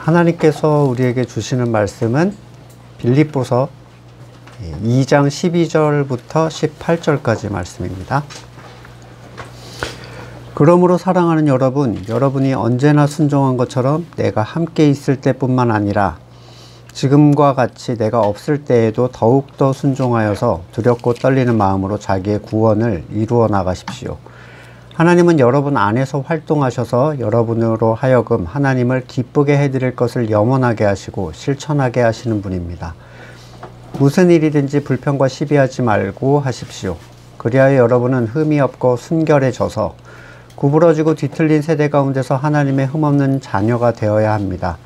하나님께서 우리에게 주시는 말씀은 빌립보서 2장 12절부터 18절까지 말씀입니다. 그러므로 사랑하는 여러분, 여러분이 언제나 순종한 것처럼 내가 함께 있을 때뿐만 아니라 지금과 같이 내가 없을 때에도 더욱더 순종하여서 두렵고 떨리는 마음으로 자기의 구원을 이루어 나가십시오. 하나님은 여러분 안에서 활동하셔서 여러분으로 하여금 하나님을 기쁘게 해드릴 것을 염원하게 하시고 실천하게 하시는 분입니다. 무슨 일이든지 불평과 시비하지 말고 하십시오. 그리하여 여러분은 흠이 없고 순결해져서 구부러지고 뒤틀린 세대 가운데서 하나님의 흠없는 자녀가 되어야 합니다.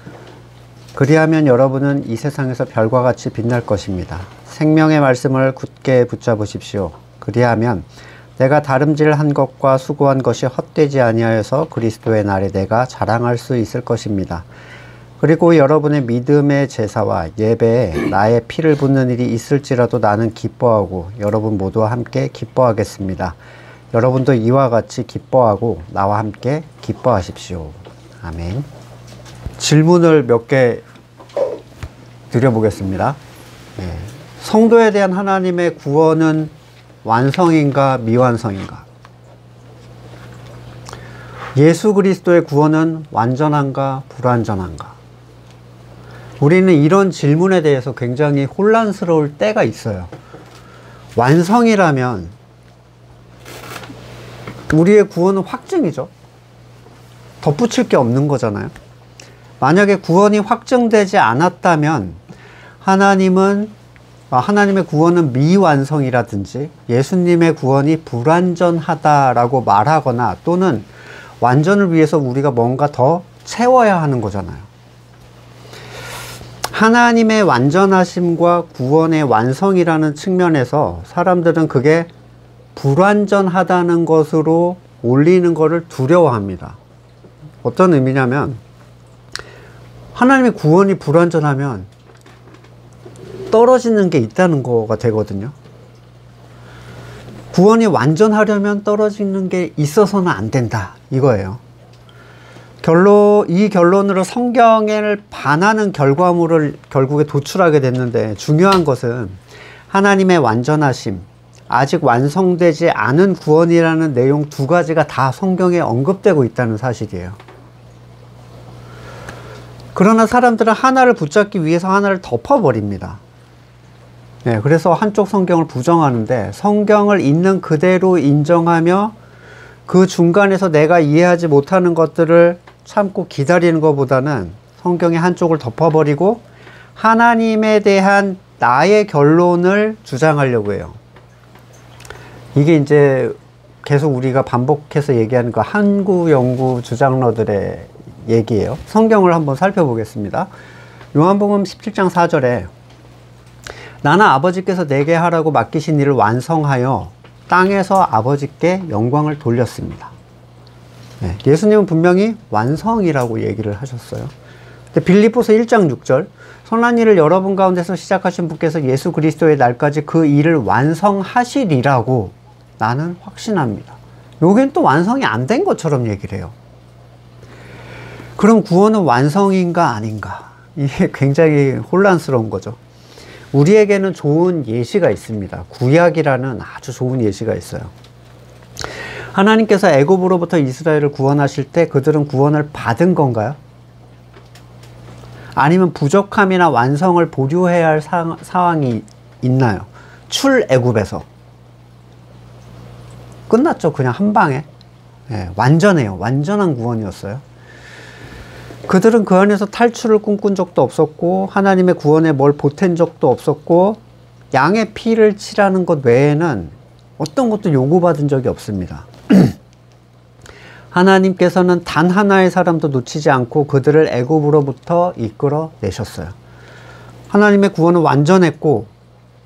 그리하면 여러분은 이 세상에서 별과 같이 빛날 것입니다. 생명의 말씀을 굳게 붙잡으십시오. 그리하면 내가 다름질한 것과 수고한 것이 헛되지 아니하여서 그리스도의 날에 내가 자랑할 수 있을 것입니다. 그리고 여러분의 믿음의 제사와 예배에 나의 피를 붓는 일이 있을지라도 나는 기뻐하고 여러분 모두와 함께 기뻐하겠습니다. 여러분도 이와 같이 기뻐하고 나와 함께 기뻐하십시오. 아멘. 질문을 몇 개 드려보겠습니다. 성도에 대한 하나님의 구원은 완성인가 미완성인가? 예수 그리스도의 구원은 완전한가 불완전한가? 우리는 이런 질문에 대해서 굉장히 혼란스러울 때가 있어요. 완성이라면 우리의 구원은 확증이죠. 덧붙일 게 없는 거잖아요. 만약에 구원이 확정되지 않았다면 하나님의 구원은 미완성이라든지 예수님의 구원이 불완전하다라고 말하거나 또는 완전을 위해서 우리가 뭔가 더 채워야 하는 거잖아요. 하나님의 완전하심과 구원의 완성이라는 측면에서 사람들은 그게 불완전하다는 것으로 올리는 것을 두려워합니다. 어떤 의미냐면 하나님의 구원이 불완전하면 떨어지는 게 있다는 거가 되거든요. 구원이 완전하려면 떨어지는 게 있어서는 안 된다 이거예요. 이 결론으로 성경을 반하는 결과물을 결국에 도출하게 됐는데, 중요한 것은 하나님의 완전하심, 아직 완성되지 않은 구원이라는 내용 두 가지가 다 성경에 언급되고 있다는 사실이에요. 그러나 사람들은 하나를 붙잡기 위해서 하나를 덮어버립니다. 그래서 한쪽 성경을 부정하는데, 성경을 있는 그대로 인정하며 그 중간에서 내가 이해하지 못하는 것들을 참고 기다리는 것보다는 성경의 한쪽을 덮어버리고 하나님에 대한 나의 결론을 주장하려고 해요. 이게 이제 계속 우리가 반복해서 얘기하는 그 한구 영구 주장러들의 얘기예요. 성경을 한번 살펴보겠습니다. 요한복음 17장 4절에 나는 아버지께서 내게 하라고 맡기신 일을 완성하여 땅에서 아버지께 영광을 돌렸습니다. 예수님은 분명히 완성이라고 얘기를 하셨어요. 근데 빌립보서 1장 6절 선한 일을 여러분 가운데서 시작하신 분께서 예수 그리스도의 날까지 그 일을 완성하시리라고 나는 확신합니다. 여기는 또 완성이 안 된 것처럼 얘기를 해요. 그럼 구원은 완성인가 아닌가? 이게 굉장히 혼란스러운 거죠. 우리에게는 좋은 예시가 있습니다. 구약이라는 아주 좋은 예시가 있어요. 하나님께서 애굽으로부터 이스라엘을 구원하실 때 그들은 구원을 받은 건가요? 아니면 부족함이나 완성을 보류해야 할 상황이 있나요? 출애굽에서 끝났죠. 그냥 한 방에. 완전해요. 완전한 구원이었어요. 그들은 그 안에서 탈출을 꿈꾼 적도 없었고 하나님의 구원에 뭘 보탠 적도 없었고 양의 피를 칠하는 것 외에는 어떤 것도 요구받은 적이 없습니다. 하나님께서는 단 하나의 사람도 놓치지 않고 그들을 애굽으로부터 이끌어 내셨어요. 하나님의 구원은 완전했고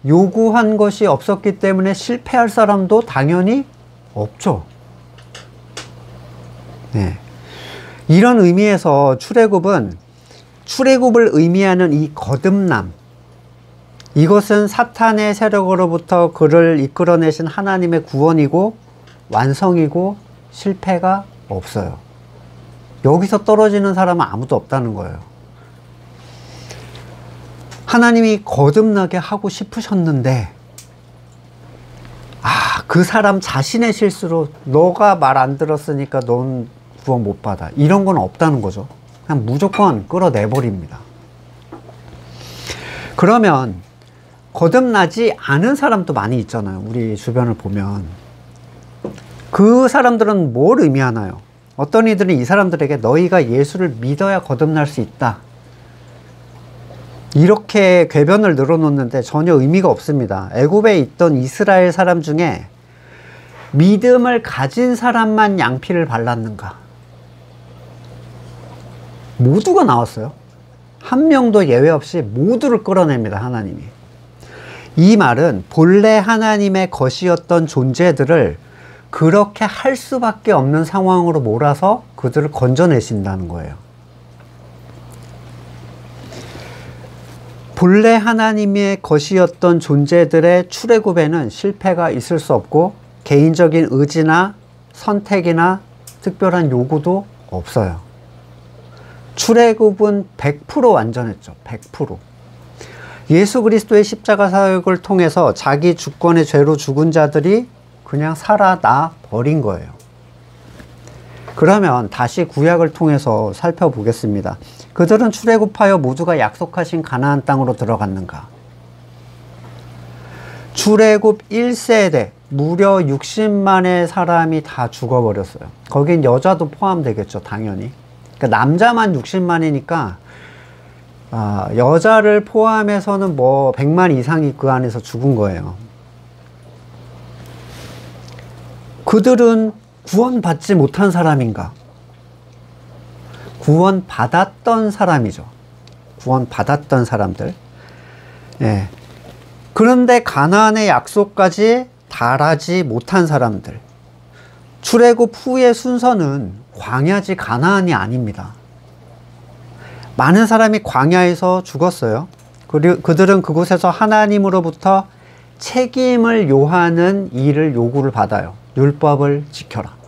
요구한 것이 없었기 때문에 실패할 사람도 당연히 없죠. 이런 의미에서 출애굽을 의미하는 이 거듭남, 이것은 사탄의 세력으로부터 그를 이끌어내신 하나님의 구원이고 완성이고 실패가 없어요. 여기서 떨어지는 사람은 아무도 없다는 거예요. 하나님이 거듭나게 하고 싶으셨는데, 그 사람 자신의 실수로 너가 말 안 들었으니까 넌 구원 못 받아. 이런 건 없다는 거죠. 그냥 무조건 끌어내버립니다. 그러면 거듭나지 않은 사람도 많이 있잖아요. 우리 주변을 보면. 그 사람들은 뭘 의미하나요? 어떤 이들은 이 사람들에게 너희가 예수를 믿어야 거듭날 수 있다, 이렇게 궤변을 늘어놓는데 전혀 의미가 없습니다. 애굽에 있던 이스라엘 사람 중에 믿음을 가진 사람만 양피를 발랐는가? 모두가 나왔어요. 한 명도 예외 없이 모두를 끌어냅니다, 하나님이. 이 말은 본래 하나님의 것이었던 존재들을 그렇게 할 수밖에 없는 상황으로 몰아서 그들을 건져내신다는 거예요. 본래 하나님의 것이었던 존재들의 출애굽에는 실패가 있을 수 없고 개인적인 의지나 선택이나 특별한 요구도 없어요. 출애굽은 100% 완전했죠. 100%. 예수 그리스도의 십자가 사역을 통해서 자기 주권의 죄로 죽은 자들이 그냥 살아나 버린 거예요. 그러면 다시 구약을 통해서 살펴보겠습니다. 그들은 출애굽하여 모두가 약속하신 가나안 땅으로 들어갔는가? 출애굽 1세대 무려 60만의 사람이 다 죽어버렸어요. 거긴 여자도 포함되겠죠, 당연히. 그러니까 남자만 60만이니까 여자를 포함해서는 뭐 100만 이상이 그 안에서 죽은 거예요. 그들은 구원받지 못한 사람인가? 구원받았던 사람이죠. 구원받았던 사람들. 예. 그런데 가나안의 약속까지 달하지 못한 사람들. 출애굽 후의 순서는 광야지 가나안이 아닙니다. 많은 사람이 광야에서 죽었어요. 그리고 그들은 그곳에서 하나님으로부터 책임을 요하는 일을 요구를 받아요. 율법을 지켜라.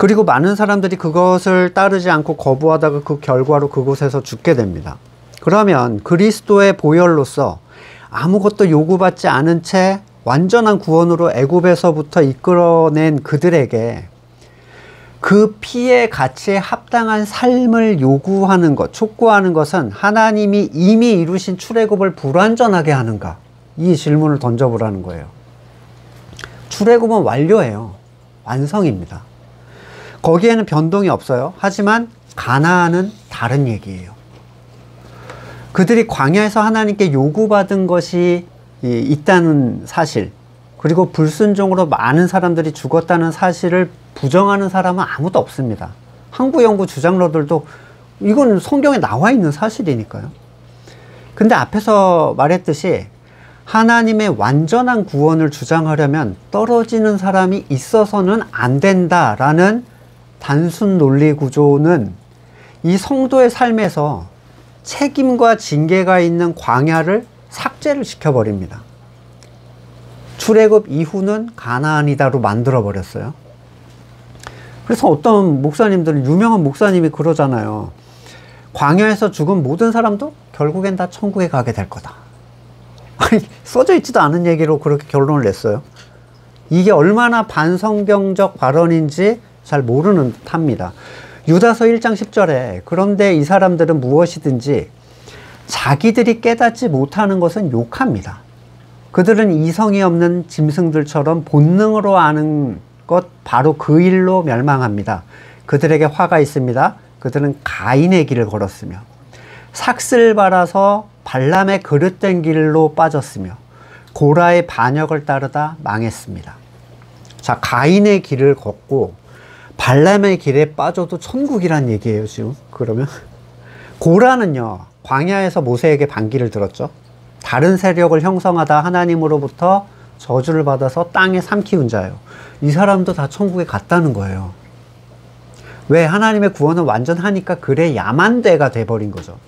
그리고 많은 사람들이 그것을 따르지 않고 거부하다가 그 결과로 그곳에서 죽게 됩니다. 그러면 그리스도의 보혈로서 아무것도 요구받지 않은 채 완전한 구원으로 애굽에서부터 이끌어낸 그들에게 그 피의 가치에 합당한 삶을 요구하는 것, 촉구하는 것은 하나님이 이미 이루신 출애굽을 불완전하게 하는가? 이 질문을 던져보라는 거예요. 출애굽은 완료예요. 완성입니다. 거기에는 변동이 없어요. 하지만 가나안은 다른 얘기예요. 그들이 광야에서 하나님께 요구받은 것이 있다는 사실, 그리고 불순종으로 많은 사람들이 죽었다는 사실을 부정하는 사람은 아무도 없습니다. 항구연구 주장러들도 이건 성경에 나와 있는 사실이니까요. 근데 앞에서 말했듯이 하나님의 완전한 구원을 주장하려면 떨어지는 사람이 있어서는 안 된다라는 단순 논리 구조는 이 성도의 삶에서 책임과 징계가 있는 광야를 삭제를 시켜버립니다. 출애굽 이후는 가나안이다로 만들어버렸어요. 그래서 어떤 목사님들은, 유명한 목사님이 그러잖아요. 광야에서 죽은 모든 사람도 결국엔 다 천국에 가게 될 거다. 아니, 써져 있지도 않은 얘기로 그렇게 결론을 냈어요. 이게 얼마나 반성경적 발언인지 잘 모르는 듯합니다. 유다서 1장 10절에 그런데 이 사람들은 무엇이든지 자기들이 깨닫지 못하는 것은 욕합니다. 그들은 이성이 없는 짐승들처럼 본능으로 아는 것 바로 그 일로 멸망합니다. 그들에게 화가 있습니다. 그들은 가인의 길을 걸었으며 삭슬 발아서 발람의 그릇된 길로 빠졌으며 고라의 반역을 따르다 망했습니다. 자, 가인의 길을 걷고 발람의 길에 빠져도 천국이란 얘기예요, 지금. 그러면 고라는요, 광야에서 모세에게 반기를 들었죠. 다른 세력을 형성하다 하나님으로부터 저주를 받아서 땅에 삼키운 자예요. 이 사람도 다 천국에 갔다는 거예요. 왜? 하나님의 구원은 완전하니까 그래 야만되가 돼버린 거죠.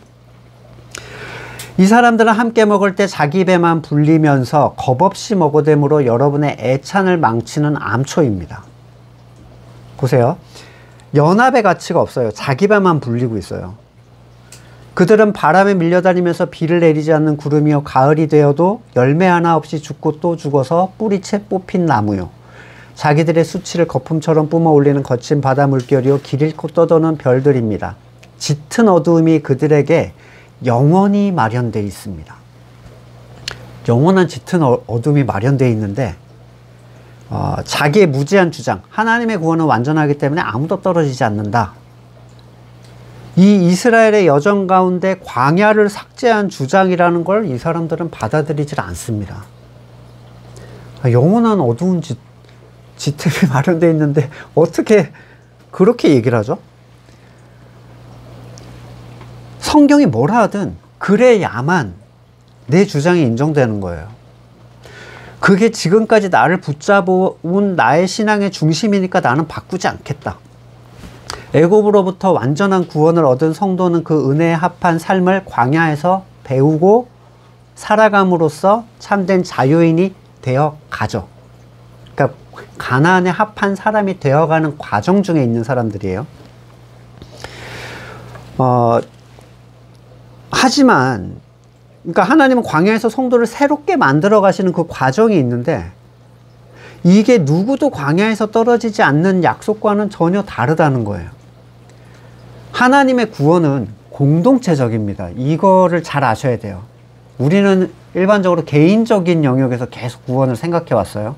이 사람들은 함께 먹을 때 자기 배만 불리면서 겁없이 먹어대므로 여러분의 애찬을 망치는 암초입니다. 보세요. 연합의 가치가 없어요. 자기 배만 불리고 있어요. 그들은 바람에 밀려다니면서 비를 내리지 않는 구름이요 가을이 되어도 열매 하나 없이 죽고 또 죽어서 뿌리채 뽑힌 나무요 자기들의 수치를 거품처럼 뿜어 올리는 거친 바다 물결이요 길 잃고 떠도는 별들입니다. 짙은 어두움이 그들에게 영원히 마련되어 있습니다. 영원한 짙은 어둠이 마련되어 있는데 자기의 무지한 주장, 하나님의 구원은 완전하기 때문에 아무도 떨어지지 않는다. 이 이스라엘의 여정 가운데 광야를 삭제한 주장이라는 걸 이 사람들은 받아들이질 않습니다. 영원한 어두운 짙음이 마련되어 있는데 어떻게 그렇게 얘기를 하죠? 성경이 뭐라 하든 그래야만 내 주장이 인정되는 거예요. 그게 지금까지 나를 붙잡아온 나의 신앙의 중심이니까 나는 바꾸지 않겠다. 애굽으로부터 완전한 구원을 얻은 성도는 그 은혜에 합한 삶을 광야에서 배우고 살아감으로써 참된 자유인이 되어 가죠. 그러니까 가나안에 합한 사람이 되어가는 과정 중에 있는 사람들이에요. 하지만 그러니까 하나님은 광야에서 성도를 새롭게 만들어 가시는 그 과정이 있는데 이게 누구도 광야에서 떨어지지 않는 약속과는 전혀 다르다는 거예요. 하나님의 구원은 공동체적입니다. 이거를 잘 아셔야 돼요. 우리는 일반적으로 개인적인 영역에서 계속 구원을 생각해 왔어요.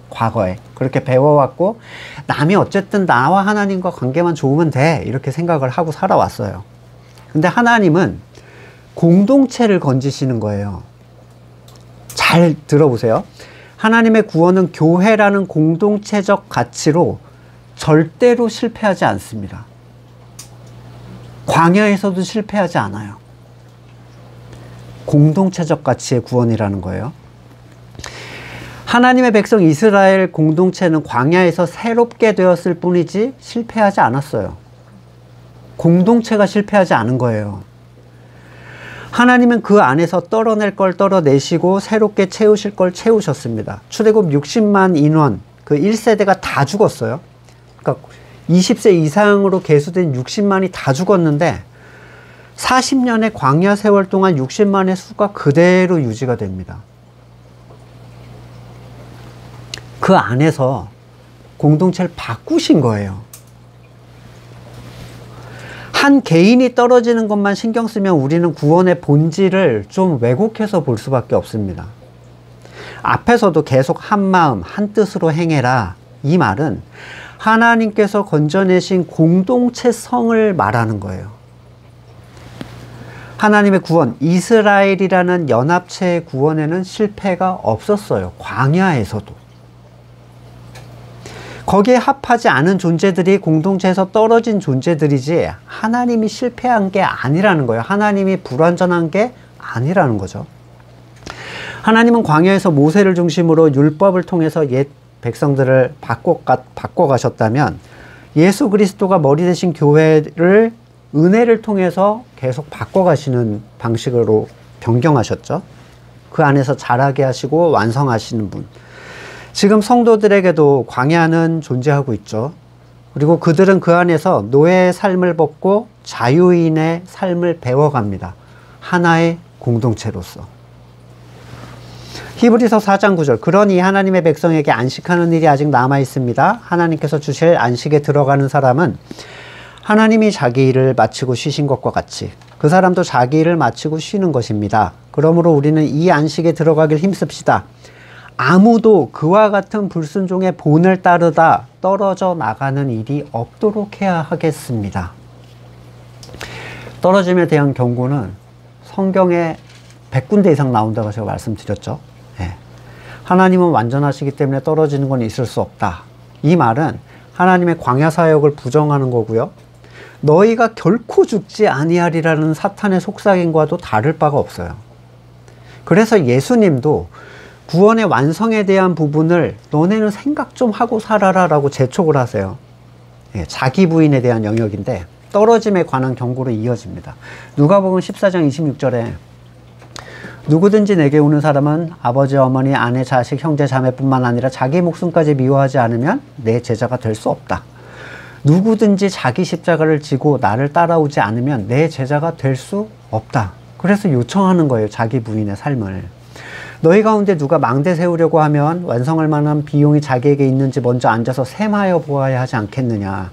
과거에 그렇게 배워왔고 남이 어쨌든 나와 하나님과 관계만 좋으면 돼 이렇게 생각을 하고 살아왔어요. 근데 하나님은 공동체를 건지시는 거예요. 잘 들어보세요. 하나님의 구원은 교회라는 공동체적 가치로 절대로 실패하지 않습니다. 광야에서도 실패하지 않아요. 공동체적 가치의 구원이라는 거예요. 하나님의 백성 이스라엘 공동체는 광야에서 새롭게 되었을 뿐이지 실패하지 않았어요. 공동체가 실패하지 않은 거예요. 하나님은 그 안에서 떨어낼 걸 떨어내시고 새롭게 채우실 걸 채우셨습니다. 출애굽 60만 인원, 그 1세대가 다 죽었어요. 그러니까 20세 이상으로 계수된 60만이 다 죽었는데 40년의 광야 세월 동안 60만의 수가 그대로 유지가 됩니다. 그 안에서 공동체를 바꾸신 거예요. 한 개인이 떨어지는 것만 신경 쓰면 우리는 구원의 본질을 좀 왜곡해서 볼 수밖에 없습니다. 앞에서도 계속 한 마음, 한 뜻으로 행해라. 이 말은 하나님께서 건져내신 공동체성을 말하는 거예요. 하나님의 구원, 이스라엘이라는 연합체의 구원에는 실패가 없었어요. 광야에서도. 거기에 합하지 않은 존재들이 공동체에서 떨어진 존재들이지 하나님이 실패한 게 아니라는 거예요. 하나님이 불완전한 게 아니라는 거죠. 하나님은 광야에서 모세를 중심으로 율법을 통해서 옛 백성들을 바꿔가셨다면 예수 그리스도가 머리 대신 교회를 은혜를 통해서 계속 바꿔가시는 방식으로 변경하셨죠. 그 안에서 자라게 하시고 완성하시는 분. 지금 성도들에게도 광야는 존재하고 있죠. 그리고 그들은 그 안에서 노예의 삶을 벗고 자유인의 삶을 배워갑니다. 하나의 공동체로서. 히브리서 4장 9절. 그러니 하나님의 백성에게 안식하는 일이 아직 남아 있습니다. 하나님께서 주실 안식에 들어가는 사람은 하나님이 자기 일을 마치고 쉬신 것과 같이 그 사람도 자기 일을 마치고 쉬는 것입니다. 그러므로 우리는 이 안식에 들어가길 힘씁시다. 아무도 그와 같은 불순종의 본을 따르다 떨어져 나가는 일이 없도록 해야 하겠습니다. 떨어짐에 대한 경고는 성경에 100군데 이상 나온다고 제가 말씀드렸죠. 네. 하나님은 완전하시기 때문에 떨어지는 건 있을 수 없다. 이 말은 하나님의 광야 사역을 부정하는 거고요. 너희가 결코 죽지 아니하리라는 사탄의 속삭임과도 다를 바가 없어요. 그래서 예수님도 구원의 완성에 대한 부분을 너네는 생각 좀 하고 살아라 라고 재촉을 하세요. 예, 자기 부인에 대한 영역인데 떨어짐에 관한 경고로 이어집니다. 누가복음 14장 26절에 누구든지 내게 오는 사람은 아버지, 어머니, 아내, 자식, 형제, 자매뿐만 아니라 자기 목숨까지 미워하지 않으면 내 제자가 될 수 없다. 누구든지 자기 십자가를 지고 나를 따라오지 않으면 내 제자가 될 수 없다. 그래서 요청하는 거예요. 자기 부인의 삶을. 너희 가운데 누가 망대 세우려고 하면 완성할 만한 비용이 자기에게 있는지 먼저 앉아서 셈하여 보아야 하지 않겠느냐.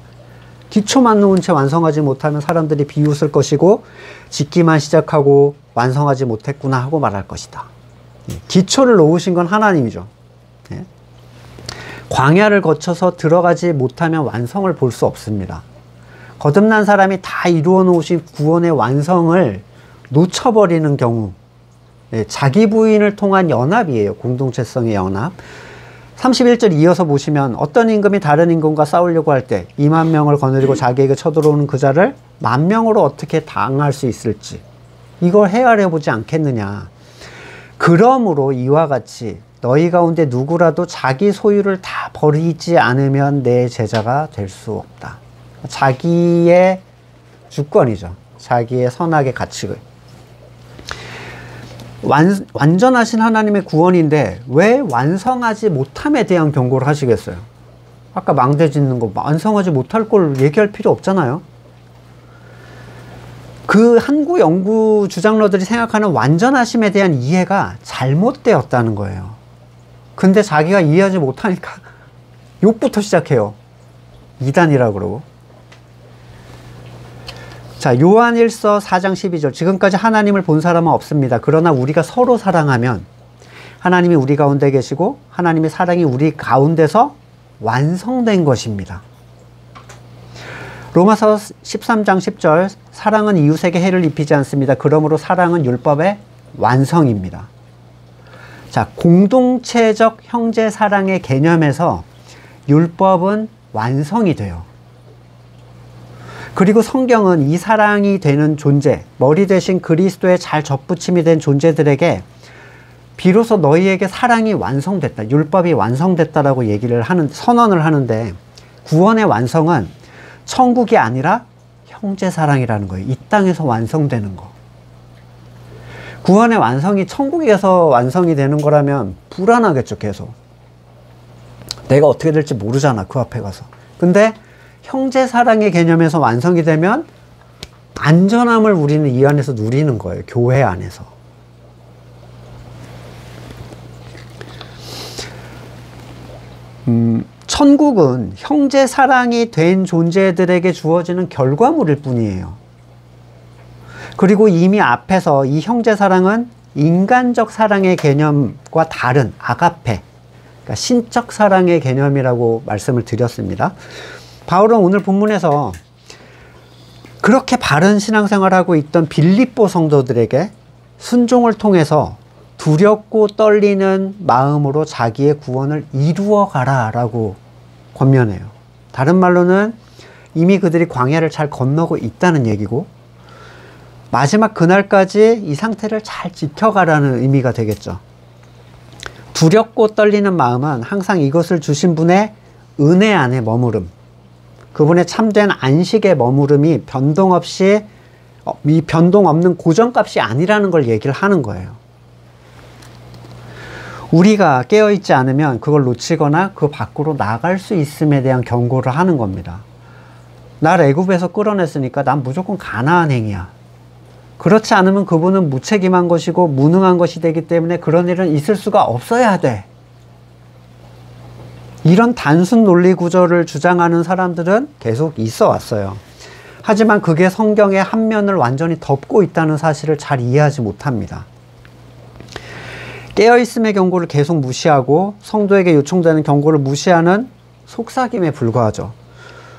기초만 놓은 채 완성하지 못하면 사람들이 비웃을 것이고 짓기만 시작하고 완성하지 못했구나 하고 말할 것이다. 기초를 놓으신 건 하나님이죠. 광야를 거쳐서 들어가지 못하면 완성을 볼 수 없습니다. 거듭난 사람이 다 이루어 놓으신 구원의 완성을 놓쳐버리는 경우, 자기 부인을 통한 연합이에요. 공동체성의 연합. 31절 이어서 보시면 어떤 임금이 다른 임금과 싸우려고 할 때 2만 명을 거느리고 자기에게 쳐들어오는 그 자를 10,000명으로 어떻게 당할 수 있을지 이걸 헤아려 보지 않겠느냐. 그러므로 이와 같이 너희 가운데 누구라도 자기 소유를 다 버리지 않으면 내 제자가 될 수 없다. 자기의 주권이죠. 자기의 선악의 가치를. 완전하신 하나님의 구원인데 왜 완성하지 못함에 대한 경고를 하시겠어요? 아까 망대 짓는 거 완성하지 못할 걸 얘기할 필요 없잖아요. 그 한국 연구 주장러들이 생각하는 완전하심에 대한 이해가 잘못되었다는 거예요. 근데 자기가 이해하지 못하니까 욕부터 시작해요. 이단이라고 그러고. 자, 요한일서 4장 12절. 지금까지 하나님을 본 사람은 없습니다. 그러나 우리가 서로 사랑하면 하나님이 우리 가운데 계시고 하나님의 사랑이 우리 가운데서 완성된 것입니다. 로마서 13장 10절. 사랑은 이웃에게 해를 입히지 않습니다. 그러므로 사랑은 율법의 완성입니다. 자, 공동체적 형제 사랑의 개념에서 율법은 완성이 돼요. 그리고 성경은 이 사랑이 되는 존재, 머리 대신 그리스도의 잘 접붙임이 된 존재들에게 비로소 너희에게 사랑이 완성됐다, 율법이 완성됐다라고 선언을 하는데, 구원의 완성은 천국이 아니라 형제 사랑이라는 거예요. 이 땅에서 완성되는 거. 구원의 완성이 천국에서 완성이 되는 거라면 불안하겠죠, 계속. 내가 어떻게 될지 모르잖아, 그 앞에 가서. 근데 형제 사랑의 개념에서 완성이 되면 안전함을 우리는 이 안에서 누리는 거예요. 교회 안에서. 천국은 형제 사랑이 된 존재들에게 주어지는 결과물일 뿐이에요. 그리고 이미 앞에서 이 형제 사랑은 인간적 사랑의 개념과 다른 아가페, 그러니까 신적 사랑의 개념이라고 말씀을 드렸습니다. 바울은 오늘 본문에서 그렇게 바른 신앙생활을 하고 있던 빌립보 성도들에게 순종을 통해서 두렵고 떨리는 마음으로 자기의 구원을 이루어 가라 라고 권면해요. 다른 말로는 이미 그들이 광야를 잘 건너고 있다는 얘기고, 마지막 그날까지 이 상태를 잘 지켜가라는 의미가 되겠죠. 두렵고 떨리는 마음은 항상 이것을 주신 분의 은혜 안에 머무름, 그분의 참된 안식의 머무름이 변동 없는 고정값이 아니라는 걸 얘기를 하는 거예요. 우리가 깨어있지 않으면 그걸 놓치거나 그 밖으로 나갈 수 있음에 대한 경고를 하는 겁니다. 날 애굽에서 끌어냈으니까 난 무조건 가나안 행이야. 그렇지 않으면 그분은 무책임한 것이고 무능한 것이 되기 때문에 그런 일은 있을 수가 없어야 돼. 이런 단순 논리 구조를 주장하는 사람들은 계속 있어 왔어요. 하지만 그게 성경의 한 면을 완전히 덮고 있다는 사실을 잘 이해하지 못합니다. 깨어있음의 경고를 계속 무시하고 성도에게 요청되는 경고를 무시하는 속삭임에 불과하죠.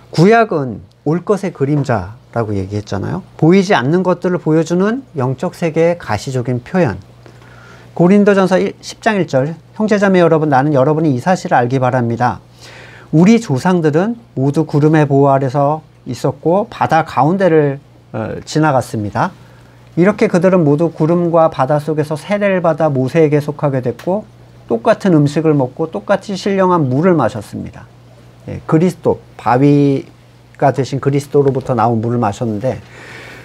구약은 올 것의 그림자라고 얘기했잖아요. 보이지 않는 것들을 보여주는 영적 세계의 가시적인 표현. 고린도전서 10장 1절. 형제자매 여러분, 나는 여러분이 이 사실을 알기 바랍니다. 우리 조상들은 모두 구름의 보호 아래서 있었고 바다 가운데를 지나갔습니다. 이렇게 그들은 모두 구름과 바다 속에서 세례를 받아 모세에게 속하게 됐고 똑같은 음식을 먹고 똑같이 신령한 물을 마셨습니다. 그리스도, 바위가 되신 그리스도로부터 나온 물을 마셨는데,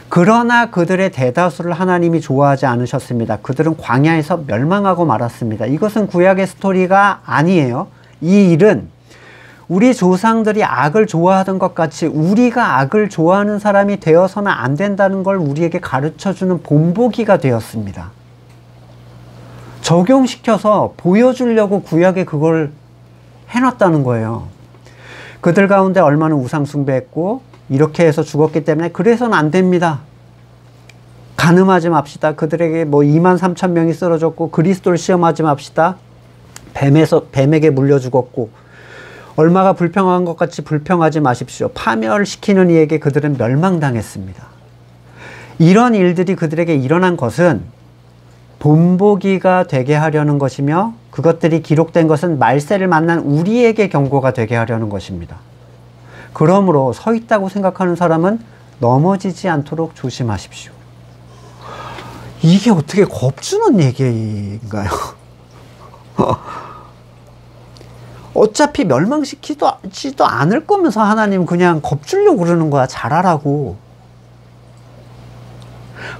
그러나 그들의 대다수를 하나님이 좋아하지 않으셨습니다. 그들은 광야에서 멸망하고 말았습니다. 이것은 구약의 스토리가 아니에요. 이 일은 우리 조상들이 악을 좋아하던 것 같이 우리가 악을 좋아하는 사람이 되어서는 안 된다는 걸 우리에게 가르쳐주는 본보기가 되었습니다. 적용시켜서 보여주려고 구약에 그걸 해놨다는 거예요. 그들 가운데 얼마나 우상 숭배했고 이렇게 해서 죽었기 때문에 그래서는 안 됩니다. 간음하지 맙시다. 그들에게 뭐 23,000명이 쓰러졌고 그리스도를 시험하지 맙시다. 뱀에게 물려 죽었고 얼마가 불평한 것 같이 불평하지 마십시오. 파멸시키는 이에게 그들은 멸망당했습니다. 이런 일들이 그들에게 일어난 것은 본보기가 되게 하려는 것이며 그것들이 기록된 것은 말세를 만난 우리에게 경고가 되게 하려는 것입니다. 그러므로 서 있다고 생각하는 사람은 넘어지지 않도록 조심하십시오. 이게 어떻게 겁주는 얘기인가요? 어차피 멸망시키지도 않을 거면서 하나님 그냥 겁주려고 그러는 거야. 잘하라고.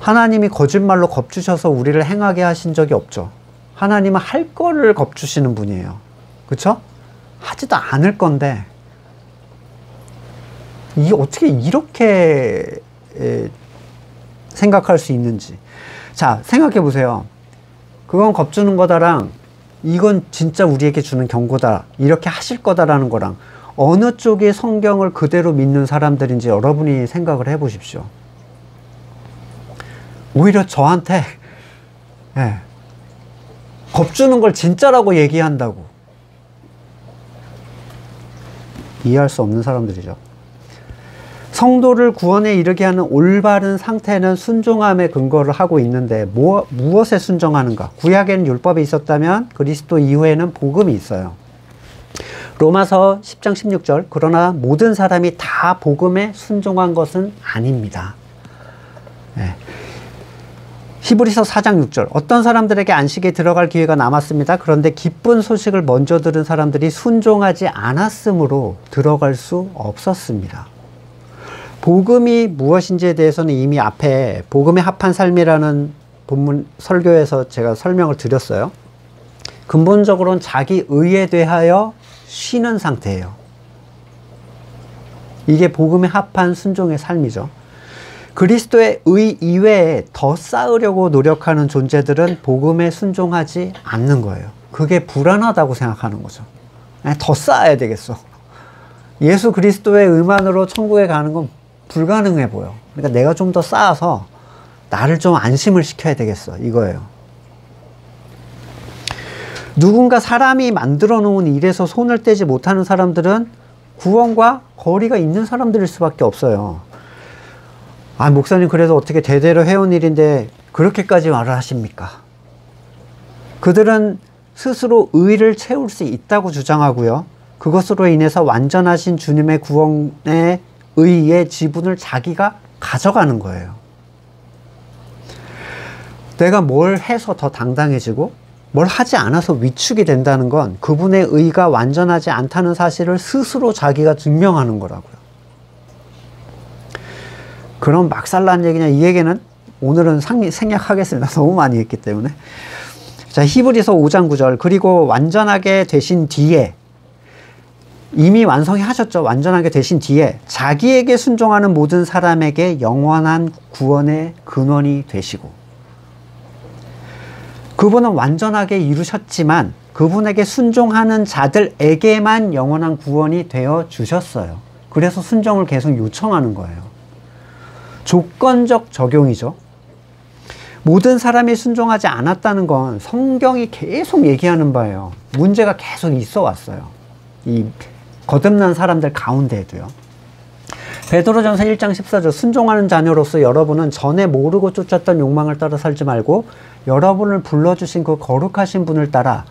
하나님이 거짓말로 겁주셔서 우리를 행하게 하신 적이 없죠. 하나님은 할 거를 겁주시는 분이에요. 그쵸? 하지도 않을 건데 이게 어떻게 이렇게 생각할 수 있는지. 자, 생각해 보세요. 그건 겁주는 거다랑 이건 진짜 우리에게 주는 경고다, 이렇게 하실 거다라는 거랑 어느 쪽의 성경을 그대로 믿는 사람들인지 여러분이 생각을 해 보십시오. 오히려 저한테 겁주는 걸 진짜라고 얘기한다고 이해할 수 없는 사람들이죠. 성도를 구원에 이르게 하는 올바른 상태는 순종함에 근거를 하고 있는데 무엇에 순종하는가? 구약에는 율법이 있었다면 그리스도 이후에는 복음이 있어요. 로마서 10장 16절 그러나 모든 사람이 다 복음에 순종한 것은 아닙니다. 히브리서 4장 6절 어떤 사람들에게 안식에 들어갈 기회가 남았습니다. 그런데 기쁜 소식을 먼저 들은 사람들이 순종하지 않았으므로 들어갈 수 없었습니다. 복음이 무엇인지에 대해서는 이미 앞에 복음에 합한 삶이라는 본문 설교에서 제가 설명을 드렸어요. 근본적으로는 자기 의에 대하여 쉬는 상태예요. 이게 복음에 합한 순종의 삶이죠. 그리스도의 의 이외에 더 쌓으려고 노력하는 존재들은 복음에 순종하지 않는 거예요. 그게 불안하다고 생각하는 거죠. 더 쌓아야 되겠어. 예수 그리스도의 의만으로 천국에 가는 건 불가능해 보여. 그러니까 내가 좀 더 쌓아서 나를 좀 안심을 시켜야 되겠어, 이거예요. 누군가 사람이 만들어 놓은 일에서 손을 떼지 못하는 사람들은 구원과 거리가 있는 사람들일 수밖에 없어요. 아, 목사님 그래도 어떻게 대대로 해온 일인데 그렇게까지 말을 하십니까? 그들은 스스로 의를 채울 수 있다고 주장하고요. 그것으로 인해서 완전하신 주님의 구원의 의의 지분을 자기가 가져가는 거예요. 내가 뭘 해서 더 당당해지고 뭘 하지 않아서 위축이 된다는 건 그분의 의가 완전하지 않다는 사실을 스스로 자기가 증명하는 거라고요. 그럼 막살난 얘기냐? 이 얘기는 오늘은 생략하겠습니다. 너무 많이 했기 때문에. 자, 히브리서 5장 9절 그리고 완전하게 되신 뒤에 이미 완성히 하셨죠. 완전하게 되신 뒤에 자기에게 순종하는 모든 사람에게 영원한 구원의 근원이 되시고 그분은 완전하게 이루셨지만 그분에게 순종하는 자들에게만 영원한 구원이 되어 주셨어요. 그래서 순종을 계속 요청하는 거예요. 조건적 적용이죠. 모든 사람이 순종하지 않았다는 건 성경이 계속 얘기하는 바예요. 문제가 계속 있어 왔어요. 이 거듭난 사람들 가운데에도요. 베드로전서 1장 14절 순종하는 자녀로서 여러분은 전에 모르고 쫓았던 욕망을 따라 살지 말고 여러분을 불러주신 그 거룩하신 분을 따라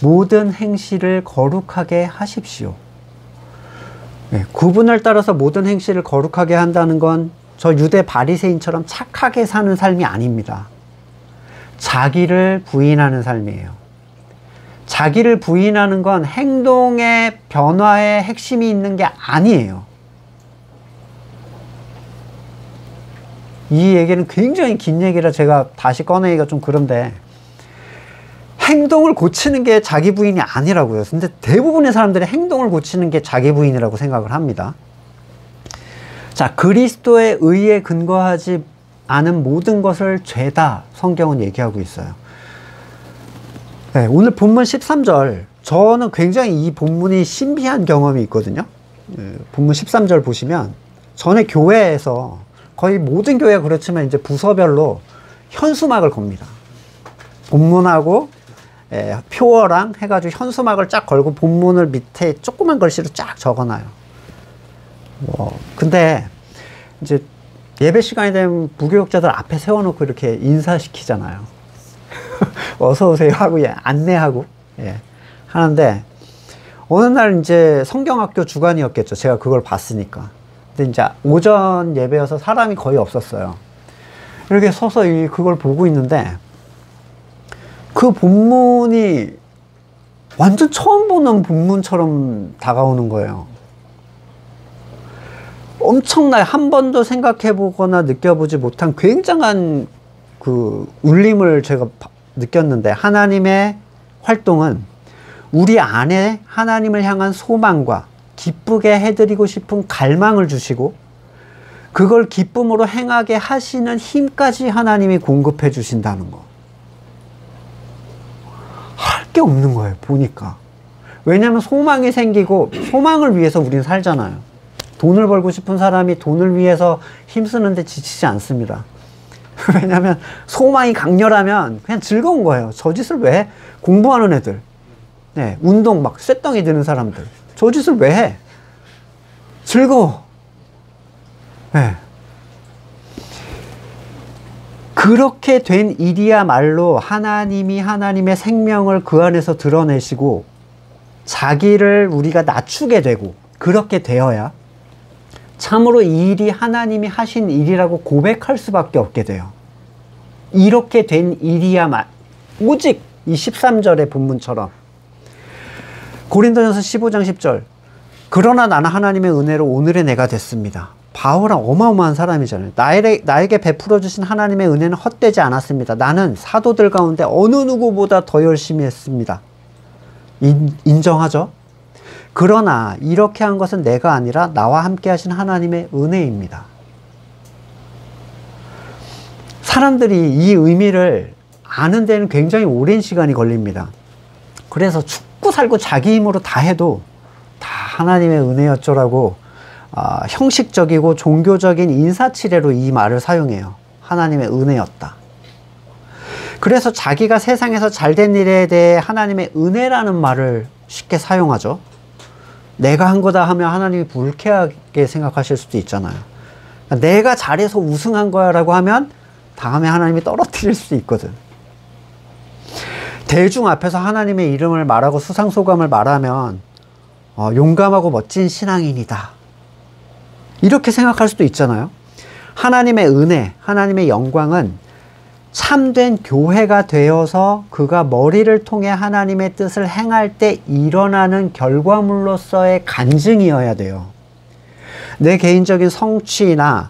모든 행실을 거룩하게 하십시오. 그분을 따라서 모든 행실을 거룩하게 한다는 건 저 유대 바리새인처럼 착하게 사는 삶이 아닙니다. 자기를 부인하는 삶이에요. 자기를 부인하는 건 행동의 변화의 핵심이 있는 게 아니에요. 이 얘기는 굉장히 긴 얘기라 제가 다시 꺼내기가 좀 그런데 행동을 고치는 게 자기 부인이 아니라고요. 근데 대부분의 사람들이 행동을 고치는 게 자기 부인이라고 생각을 합니다. 자, 그리스도의 의에 근거하지 않은 모든 것을 죄다 성경은 얘기하고 있어요. 네, 오늘 본문 13절, 저는 굉장히 이 본문이 신비한 경험이 있거든요. 본문 13절 보시면 전에 교회에서 거의 모든 교회가 그렇지만 이제 부서별로 현수막을 겁니다. 본문하고 표어랑 해가지고 현수막을 쫙 걸고 본문을 밑에 조그만 글씨로 쫙 적어놔요. 근데 이제 예배 시간이 되면 부교육자들 앞에 세워놓고 이렇게 인사시키잖아요. 어서 오세요 하고 안내하고 하는데 어느 날 이제 성경학교 주간이었겠죠. 제가 그걸 봤으니까. 근데 이제 오전 예배여서 사람이 거의 없었어요. 이렇게 서서 그걸 보고 있는데 그 본문이 완전 처음 보는 본문처럼 다가오는 거예요. 엄청나게 한 번도 생각해 보거나 느껴보지 못한 굉장한 그 울림을 제가 느꼈는데, 하나님의 활동은 우리 안에 하나님을 향한 소망과 기쁘게 해드리고 싶은 갈망을 주시고 그걸 기쁨으로 행하게 하시는 힘까지 하나님이 공급해 주신다는 거. 할 게 없는 거예요, 보니까. 왜냐하면 소망이 생기고, 소망을 위해서 우린 살잖아요. 돈을 벌고 싶은 사람이 돈을 위해서 힘쓰는데 지치지 않습니다. 왜냐하면 소망이 강렬하면 그냥 즐거운 거예요. 저 짓을 왜 해? 공부하는 애들, 운동 막 쇳덩이 드는 사람들, 저 짓을 왜 해? 즐거워. 그렇게 된 일이야말로 하나님이 하나님의 생명을 그 안에서 드러내시고 자기를 우리가 낮추게 되고, 그렇게 되어야 참으로 이 일이 하나님이 하신 일이라고 고백할 수밖에 없게 돼요. 이렇게 된 일이야말로, 오직 이 13절의 본문처럼, 고린도전서 15장 10절, 그러나 나는 하나님의 은혜로 오늘의 내가 됐습니다. 바울은 어마어마한 사람이잖아요. 나에게 베풀어 주신 하나님의 은혜는 헛되지 않았습니다. 나는 사도들 가운데 어느 누구보다 더 열심히 했습니다. 인정하죠? 그러나 이렇게 한 것은 내가 아니라 나와 함께 하신 하나님의 은혜입니다. 사람들이 이 의미를 아는 데는 굉장히 오랜 시간이 걸립니다. 그래서 죽고 살고 자기 힘으로 다 해도 다 하나님의 은혜였죠라고 형식적이고 종교적인 인사치레로 이 말을 사용해요. 하나님의 은혜였다. 그래서 자기가 세상에서 잘된 일에 대해 하나님의 은혜라는 말을 쉽게 사용하죠. 내가 한 거다 하면 하나님이 불쾌하게 생각하실 수도 있잖아요. 내가 잘해서 우승한 거야 라고 하면 다음에 하나님이 떨어뜨릴 수도 있거든. 대중 앞에서 하나님의 이름을 말하고 수상소감을 말하면 용감하고 멋진 신앙인이다, 이렇게 생각할 수도 있잖아요. 하나님의 은혜, 하나님의 영광은 참된 교회가 되어서 그가 머리를 통해 하나님의 뜻을 행할 때 일어나는 결과물로서의 간증이어야 돼요. 내 개인적인 성취나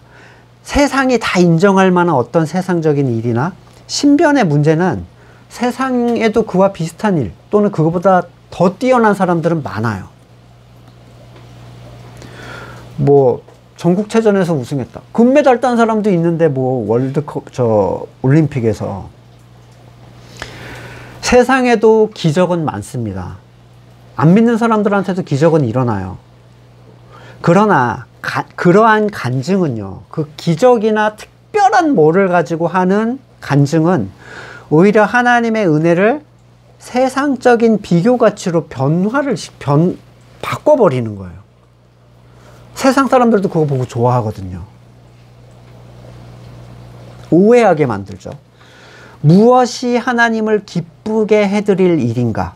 세상이 다 인정할 만한 어떤 세상적인 일이나 신변의 문제는 세상에도 그와 비슷한 일 또는 그거보다 더 뛰어난 사람들은 많아요. 전국체전에서 우승했다, 금메달 딴 사람도 있는데 월드컵 올림픽에서. 세상에도 기적은 많습니다. 안 믿는 사람들한테도 기적은 일어나요. 그러나 그러한 간증은요, 그 기적이나 특별한 뭐를 가지고 하는 간증은 오히려 하나님의 은혜를 세상적인 비교 가치로 바꿔버리는 거예요. 세상 사람들도 그거 보고 좋아하거든요. 오해하게 만들죠. 무엇이 하나님을 기쁘게 해드릴 일인가,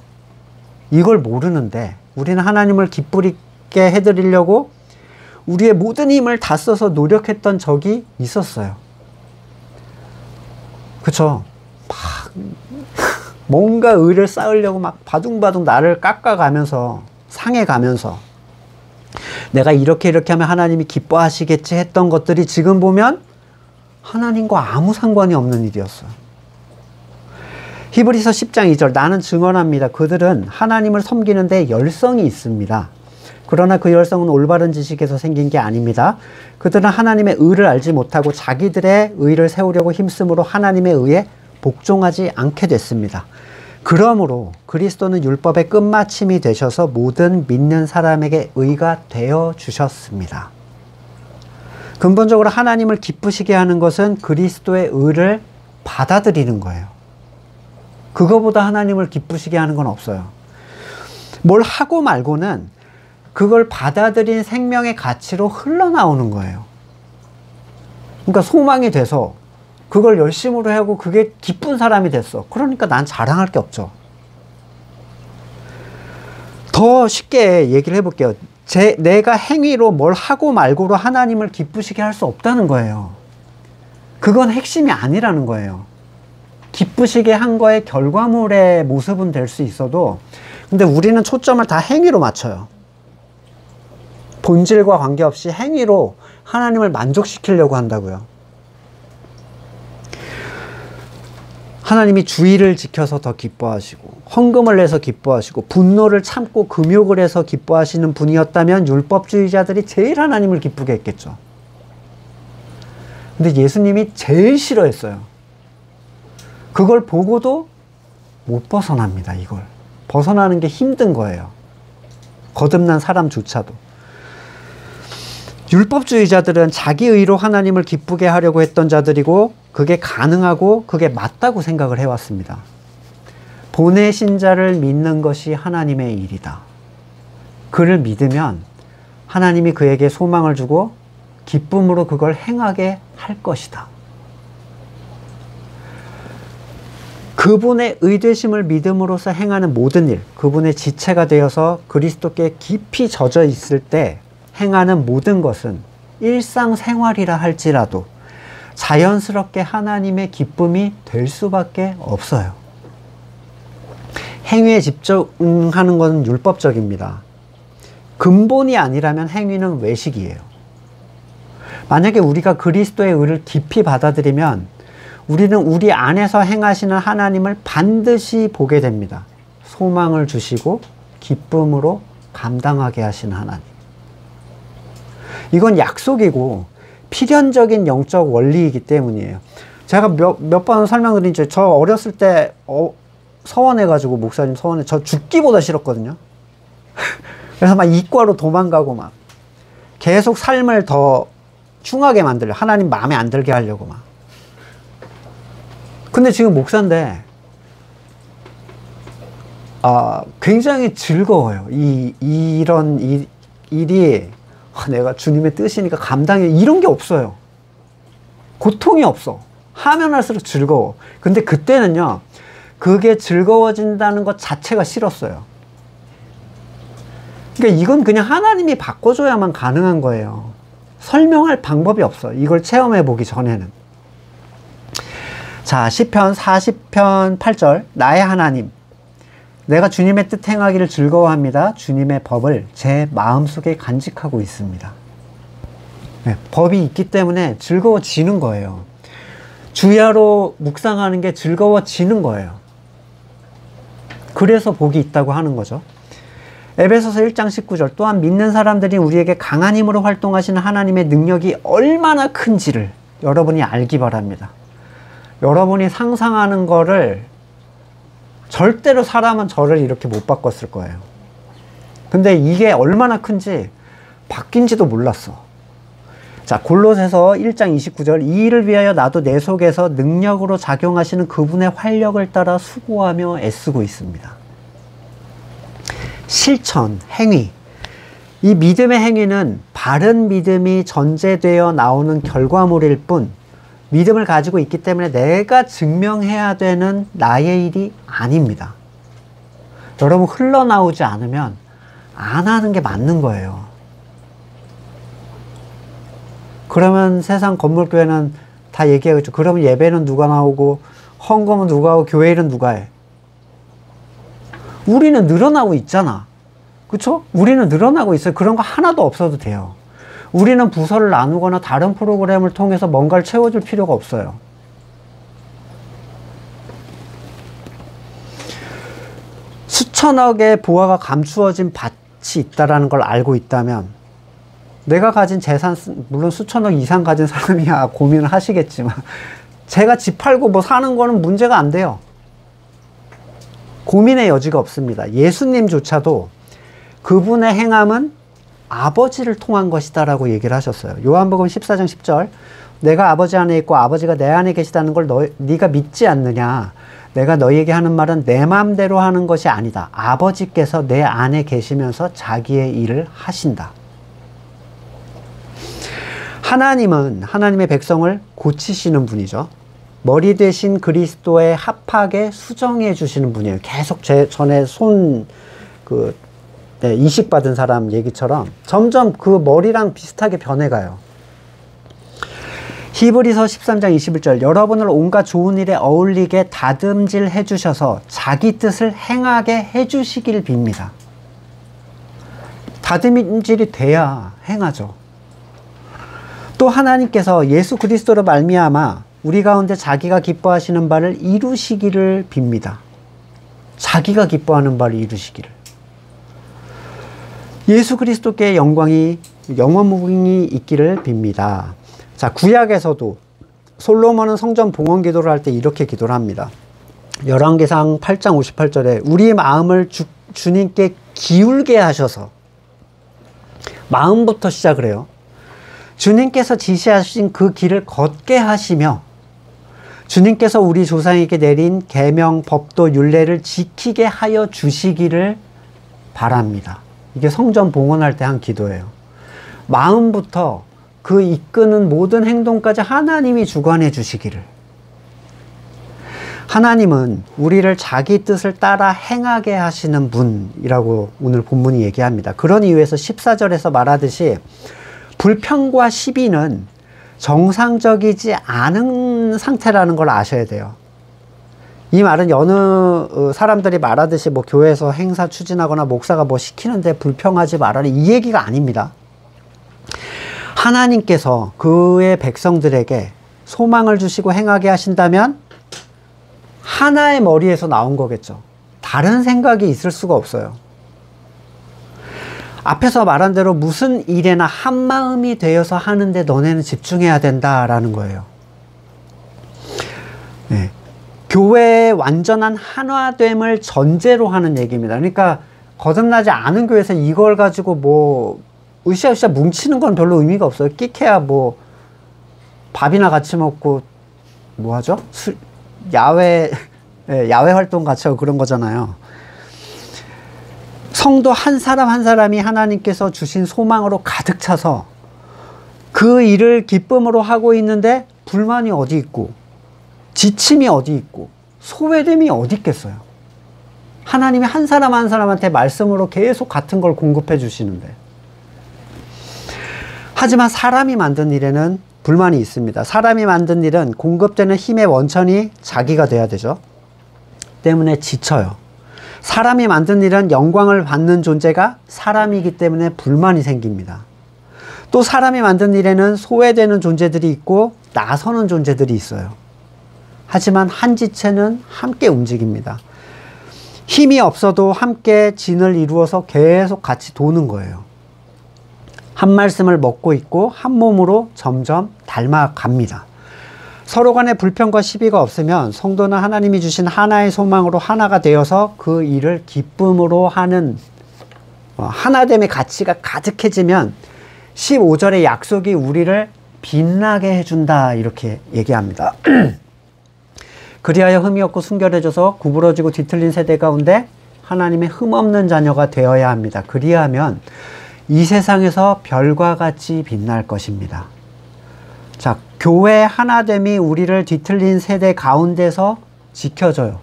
이걸 모르는데 우리는 하나님을 기쁘게 해드리려고 우리의 모든 힘을 다 써서 노력했던 적이 있었어요. 그쵸? 뭔가 의를 쌓으려고 막 바둥바둥 나를 깎아가면서, 상해가면서 내가 이렇게 하면 하나님이 기뻐하시겠지 했던 것들이 지금 보면 하나님과 아무 상관이 없는 일이었어요. 히브리서 10장 2절 나는 증언합니다. 그들은 하나님을 섬기는데 열성이 있습니다. 그러나 그 열성은 올바른 지식에서 생긴 게 아닙니다. 그들은 하나님의 의를 알지 못하고 자기들의 의를 세우려고 힘쓰므로 하나님의 의에 복종하지 않게 됐습니다. 그러므로 그리스도는 율법의 끝마침이 되셔서 모든 믿는 사람에게 의가 되어 주셨습니다. 근본적으로 하나님을 기쁘시게 하는 것은 그리스도의 의를 받아들이는 거예요. 그거보다 하나님을 기쁘시게 하는 건 없어요. 뭘 하고 말고는 그걸 받아들인 생명의 가치로 흘러나오는 거예요. 그러니까 소망이 돼서 그걸 열심으로 하고 그게 기쁜 사람이 됐어. 그러니까 난 자랑할 게 없죠. 더 쉽게 얘기를 해볼게요. 내가 행위로 뭘 하고 말고로 하나님을 기쁘시게 할 수 없다는 거예요. 그건 핵심이 아니라는 거예요. 기쁘시게 한 거의 결과물의 모습은 될 수 있어도 근데 우리는 초점을 다 행위로 맞춰요. 본질과 관계없이 행위로 하나님을 만족시키려고 한다고요. 하나님이 주의를 지켜서 더 기뻐하시고 헌금을 내서 기뻐하시고 분노를 참고 금욕을 해서 기뻐하시는 분이었다면 율법주의자들이 제일 하나님을 기쁘게 했겠죠. 근데 예수님이 제일 싫어했어요. 그걸 보고도 못 벗어납니다. 이걸 벗어나는 게 힘든 거예요. 거듭난 사람조차도. 율법주의자들은 자기 의로 하나님을 기쁘게 하려고 했던 자들이고 그게 가능하고 그게 맞다고 생각을 해왔습니다. 보내신 자를 믿는 것이 하나님의 일이다. 그를 믿으면 하나님이 그에게 소망을 주고 기쁨으로 그걸 행하게 할 것이다. 그분의 의되심을 믿음으로써 행하는 모든 일, 그분의 지체가 되어서 그리스도께 깊이 젖어 있을 때 행하는 모든 것은 일상생활이라 할지라도 자연스럽게 하나님의 기쁨이 될 수밖에 없어요. 행위에 집중하는 것은 율법적입니다. 근본이 아니라면 행위는 외식이에요. 만약에 우리가 그리스도의 의를 깊이 받아들이면 우리는 우리 안에서 행하시는 하나님을 반드시 보게 됩니다. 소망을 주시고 기쁨으로 감당하게 하시는 하나님. 이건 약속이고 필연적인 영적 원리이기 때문이에요. 제가 몇 번 설명드린 저 어렸을 때 서원해가지고 목사님 서원해 저 죽기보다 싫었거든요. 그래서 막 이과로 도망가고 막 계속 삶을 더 흉하게 만들려 하나님 마음에 안 들게 하려고 막. 근데 지금 목사인데 굉장히 즐거워요. 이런 일이 내가 주님의 뜻이니까 감당해 이런 게 없어요. 고통이 없어. 하면 할수록 즐거워. 근데 그때는요 그게 즐거워진다는 것 자체가 싫었어요. 그러니까 이건 그냥 하나님이 바꿔줘야만 가능한 거예요. 설명할 방법이 없어. 이걸 체험해 보기 전에는. 자, 시편 40편 8절 나의 하나님 내가 주님의 뜻 행하기를 즐거워합니다. 주님의 법을 제 마음속에 간직하고 있습니다. 네, 법이 있기 때문에 즐거워지는 거예요. 주야로 묵상하는 게 즐거워지는 거예요. 그래서 복이 있다고 하는 거죠. 에베소서 1장 19절 또한 믿는 사람들이 우리에게 강한 힘으로 활동하시는 하나님의 능력이 얼마나 큰지를 여러분이 알기 바랍니다. 여러분이 상상하는 거를 절대로 사람은 저를 이렇게 못 바꿨을 거예요. 근데 이게 얼마나 큰지 바뀐지도 몰랐어. 자, 골로새서 1장 29절 이 일을 위하여 나도 내 속에서 능력으로 작용하시는 그분의 활력을 따라 수고하며 애쓰고 있습니다. 실천, 행위. 이 믿음의 행위는 바른 믿음이 전제되어 나오는 결과물일 뿐 믿음을 가지고 있기 때문에 내가 증명해야 되는 나의 일이 아닙니다. 여러분 흘러나오지 않으면 안 하는 게 맞는 거예요. 그러면 세상 건물교회는 다 얘기하겠죠. 그러면 예배는 누가 나오고 헌금은 누가 하고 교회 일은 누가 해? 우리는 늘어나고 있잖아. 그쵸? 우리는 늘어나고 있어요. 그런 거 하나도 없어도 돼요. 우리는 부서를 나누거나 다른 프로그램을 통해서 뭔가를 채워줄 필요가 없어요. 수천억의 부하가 감추어진 밭이 있다라는 걸 알고 있다면 내가 가진 재산, 물론 수천억 이상 가진 사람이야 고민을 하시겠지만 제가 집 팔고 뭐 사는 거는 문제가 안 돼요. 고민의 여지가 없습니다. 예수님조차도 그분의 행함은 아버지를 통한 것이다 라고 얘기를 하셨어요. 요한복음 14장 10절 내가 아버지 안에 있고 아버지가 내 안에 계시다는 걸 네가 믿지 않느냐. 내가 너희에게 하는 말은 내 마음대로 하는 것이 아니다. 아버지께서 내 안에 계시면서 자기의 일을 하신다. 하나님은 하나님의 백성을 고치시는 분이죠. 머리 대신 그리스도의 합하게 수정해 주시는 분이에요. 계속 전에 이식받은 사람 얘기처럼 점점 그 머리랑 비슷하게 변해가요. 히브리서 13장 21절 여러분을 온갖 좋은 일에 어울리게 다듬질 해주셔서 자기 뜻을 행하게 해주시길 빕니다. 다듬질이 돼야 행하죠. 또 하나님께서 예수 그리스도로 말미암아 우리 가운데 자기가 기뻐하시는 바를 이루시기를 빕니다. 자기가 기뻐하는 바를 이루시기를. 예수 그리스도께 영광이 영원무궁히 있기를 빕니다. 자, 구약에서도 솔로몬은 성전 봉헌 기도를 할 때 이렇게 기도를 합니다. 열왕기상 8장 58절에 우리 마음을 주님께 기울게 하셔서 마음부터 시작을 해요. 주님께서 지시하신 그 길을 걷게 하시며 주님께서 우리 조상에게 내린 계명, 법도, 율례를 지키게 하여 주시기를 바랍니다. 이게 성전 봉헌할 때 한 기도예요. 마음부터 그 이끄는 모든 행동까지 하나님이 주관해 주시기를. 하나님은 우리를 자기 뜻을 따라 행하게 하시는 분이라고 오늘 본문이 얘기합니다. 그런 이유에서 14절에서 말하듯이 불평과 시비는 정상적이지 않은 상태라는 걸 아셔야 돼요. 이 말은 여느 사람들이 말하듯이 뭐 교회에서 행사 추진하거나 목사가 뭐 시키는데 불평하지 말아라 이 얘기가 아닙니다. 하나님께서 그의 백성들에게 소망을 주시고 행하게 하신다면 하나의 머리에서 나온 거겠죠. 다른 생각이 있을 수가 없어요. 앞에서 말한 대로 무슨 일에나 한마음이 되어서 하는데 너네는 집중해야 된다라는 거예요. 네. 교회의 완전한 한화됨을 전제로 하는 얘기입니다. 그러니까 거듭나지 않은 교회에서 이걸 가지고 뭐 으쌰으쌰 뭉치는 건 별로 의미가 없어요. 끼케야 뭐 밥이나 같이 먹고 뭐 하죠? 야외 활동 같이 하고 그런 거잖아요. 성도 한 사람 한 사람이 하나님께서 주신 소망으로 가득 차서 그 일을 기쁨으로 하고 있는데 불만이 어디 있고 지침이 어디 있고 소외됨이 어디 있겠어요. 하나님이 한 사람 한 사람한테 말씀으로 계속 같은 걸 공급해 주시는데. 하지만 사람이 만든 일에는 불만이 있습니다. 사람이 만든 일은 공급되는 힘의 원천이 자기가 돼야 되죠. 때문에 지쳐요. 사람이 만든 일은 영광을 받는 존재가 사람이기 때문에 불만이 생깁니다. 또 사람이 만든 일에는 소외되는 존재들이 있고 나서는 존재들이 있어요. 하지만 한 지체는 함께 움직입니다. 힘이 없어도 함께 진을 이루어서 계속 같이 도는 거예요. 한 말씀을 먹고 있고 한 몸으로 점점 닮아갑니다. 서로 간의 불평과 시비가 없으면 성도는 하나님이 주신 하나의 소망으로 하나가 되어서 그 일을 기쁨으로 하는 하나됨의 가치가 가득해지면 15절의 약속이 우리를 빛나게 해준다 이렇게 얘기합니다. 그리하여 흠이 없고 순결해져서 구부러지고 뒤틀린 세대 가운데 하나님의 흠없는 자녀가 되어야 합니다. 그리하면 이 세상에서 별과 같이 빛날 것입니다. 자, 교회 하나됨이 우리를 뒤틀린 세대 가운데서 지켜줘요.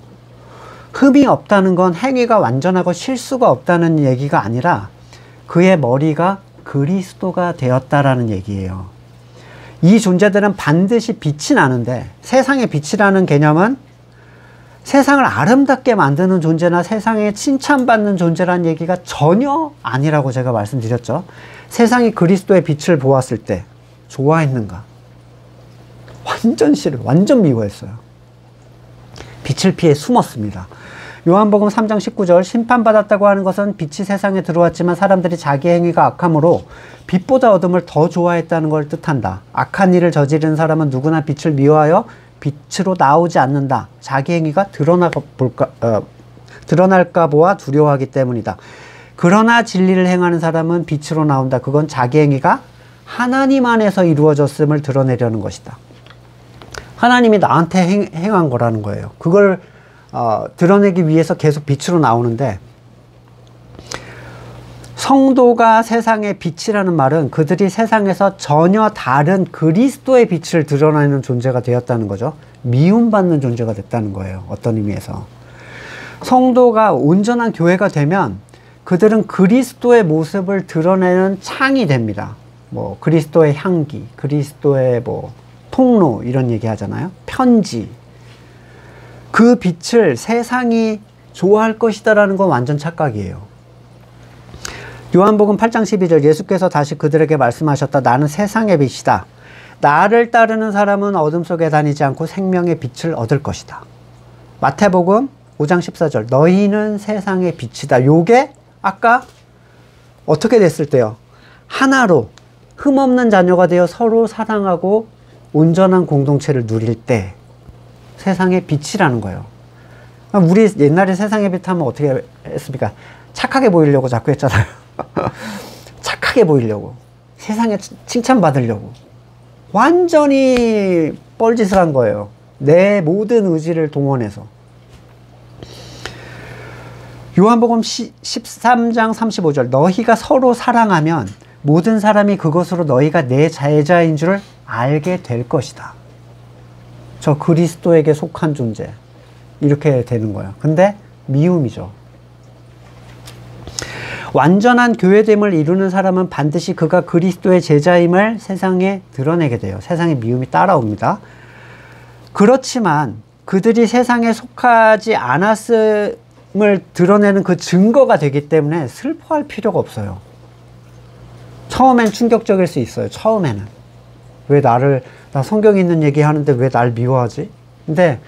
흠이 없다는 건 행위가 완전하고 실수가 없다는 얘기가 아니라 그의 머리가 그리스도가 되었다라는 얘기예요. 이 존재들은 반드시 빛이 나는데 세상의 빛이라는 개념은 세상을 아름답게 만드는 존재나 세상에 칭찬받는 존재라는 얘기가 전혀 아니라고 제가 말씀드렸죠. 세상이 그리스도의 빛을 보았을 때 좋아했는가? 완전 싫어, 완전 미워했어요. 빛을 피해 숨었습니다. 요한복음 3장 19절 심판받았다고 하는 것은 빛이 세상에 들어왔지만 사람들이 자기 행위가 악함으로 빛보다 어둠을 더 좋아했다는 걸 뜻한다. 악한 일을 저지르는 사람은 누구나 빛을 미워하여 빛으로 나오지 않는다. 자기 행위가 드러날까 보아 두려워하기 때문이다. 그러나 진리를 행하는 사람은 빛으로 나온다. 그건 자기 행위가 하나님 안에서 이루어졌음을 드러내려는 것이다. 하나님이 나한테 행한 거라는 거예요. 그걸 드러내기 위해서 계속 빛으로 나오는데, 성도가 세상의 빛이라는 말은 그들이 세상에서 전혀 다른 그리스도의 빛을 드러내는 존재가 되었다는 거죠. 미움받는 존재가 됐다는 거예요. 어떤 의미에서. 성도가 온전한 교회가 되면 그들은 그리스도의 모습을 드러내는 창이 됩니다. 뭐 그리스도의 향기, 그리스도의 뭐 통로 이런 얘기 하잖아요. 편지. 그 빛을 세상이 좋아할 것이다라는 건 완전 착각이에요. 요한복음 8장 12절 예수께서 다시 그들에게 말씀하셨다. 나는 세상의 빛이다. 나를 따르는 사람은 어둠 속에 다니지 않고 생명의 빛을 얻을 것이다. 마태복음 5장 14절 너희는 세상의 빛이다. 요게 아까 어떻게 됐을 때요? 하나로 흠없는 자녀가 되어 서로 사랑하고 온전한 공동체를 누릴 때 세상의 빛이라는 거예요. 우리 옛날에 세상의 빛 하면 어떻게 했습니까? 착하게 보이려고 자꾸 했잖아요. 착하게 보이려고, 세상에 칭찬받으려고 완전히 뻘짓을 한 거예요. 내 모든 의지를 동원해서. 요한복음 13장 35절 너희가 서로 사랑하면 모든 사람이 그것으로 너희가 내 제자인 줄을 알게 될 것이다. 저 그리스도에게 속한 존재, 이렇게 되는 거예요. 근데 미움이죠. 완전한 교회됨을 이루는 사람은 반드시 그가 그리스도의 제자임을 세상에 드러내게 돼요. 세상에 미움이 따라옵니다. 그렇지만 그들이 세상에 속하지 않았음을 드러내는 그 증거가 되기 때문에 슬퍼할 필요가 없어요. 처음엔 충격적일 수 있어요. 처음에는. 왜 나 성경에 있는 얘기 하는데 왜 날 미워하지? 근데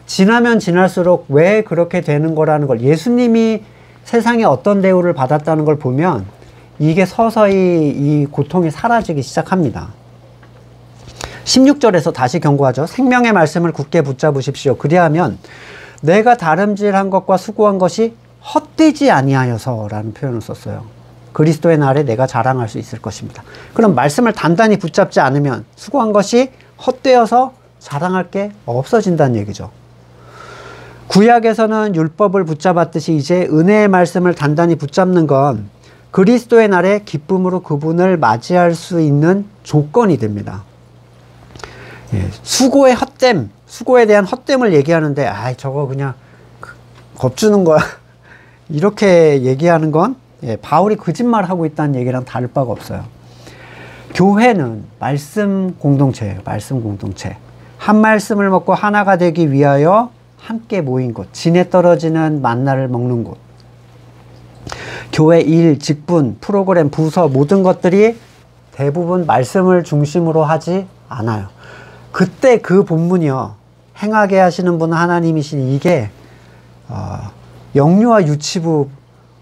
지나면 지날수록 왜 그렇게 되는 거라는 걸, 예수님이 세상에 어떤 대우를 받았다는 걸 보면 이게 서서히 이 고통이 사라지기 시작합니다. 16절에서 다시 경고하죠. 생명의 말씀을 굳게 붙잡으십시오. 그리하면 내가 다름질한 것과 수고한 것이 헛되지 아니하여서 라는 표현을 썼어요. 그리스도의 날에 내가 자랑할 수 있을 것입니다. 그럼 말씀을 단단히 붙잡지 않으면 수고한 것이 헛되어서 자랑할 게 없어진다는 얘기죠. 구약에서는 율법을 붙잡았듯이 이제 은혜의 말씀을 단단히 붙잡는 건 그리스도의 날에 기쁨으로 그분을 맞이할 수 있는 조건이 됩니다. 수고의 헛됨, 수고에 대한 헛됨을 얘기하는데 저거 그냥 겁주는 거야 이렇게 얘기하는 건 바울이 거짓말하고 있다는 얘기랑 다를 바가 없어요. 교회는 말씀 공동체예요. 말씀 공동체. 한 말씀을 먹고 하나가 되기 위하여 함께 모인 곳, 진에 떨어지는 만나를 먹는 곳. 교회 일, 직분, 프로그램, 부서 모든 것들이 대부분 말씀을 중심으로 하지 않아요. 그때 그 본문이요, 행하게 하시는 분은 하나님이시니, 이게 영유아 유치부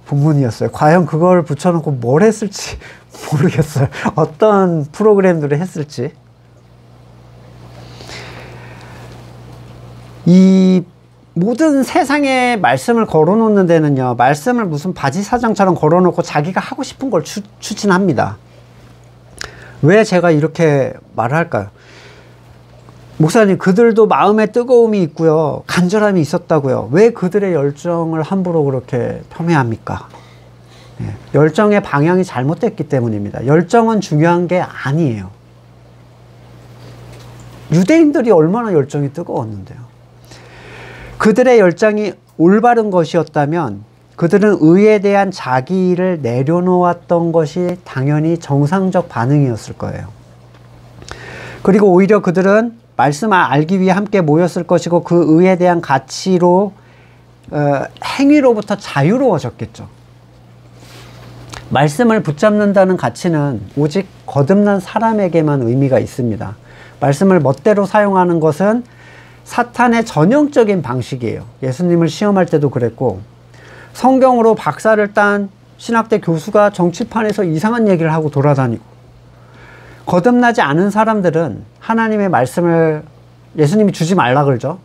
본문이었어요. 과연 그걸 붙여놓고 뭘 했을지 모르겠어요. 어떤 프로그램들을 했을지. 이 모든 세상에 말씀을 걸어놓는 데는요, 말씀을 무슨 바지사장처럼 걸어놓고 자기가 하고 싶은 걸 추진합니다. 왜 제가 이렇게 말을 할까요? 목사님, 그들도 마음에 뜨거움이 있고요, 간절함이 있었다고요. 왜 그들의 열정을 함부로 그렇게 폄훼합니까? 열정의 방향이 잘못됐기 때문입니다. 열정은 중요한 게 아니에요. 유대인들이 얼마나 열정이 뜨거웠는데요. 그들의 열정이 올바른 것이었다면 그들은 의에 대한 자기를 내려놓았던 것이 당연히 정상적 반응이었을 거예요. 그리고 오히려 그들은 말씀을 알기 위해 함께 모였을 것이고 그 의에 대한 가치로 행위로부터 자유로워졌겠죠. 말씀을 붙잡는다는 가치는 오직 거듭난 사람에게만 의미가 있습니다. 말씀을 멋대로 사용하는 것은 사탄의 전형적인 방식이에요. 예수님을 시험할 때도 그랬고, 성경으로 박사를 딴 신학대 교수가 정치판에서 이상한 얘기를 하고 돌아다니고, 거듭나지 않은 사람들은 하나님의 말씀을 예수님이 주지 말라 그러죠.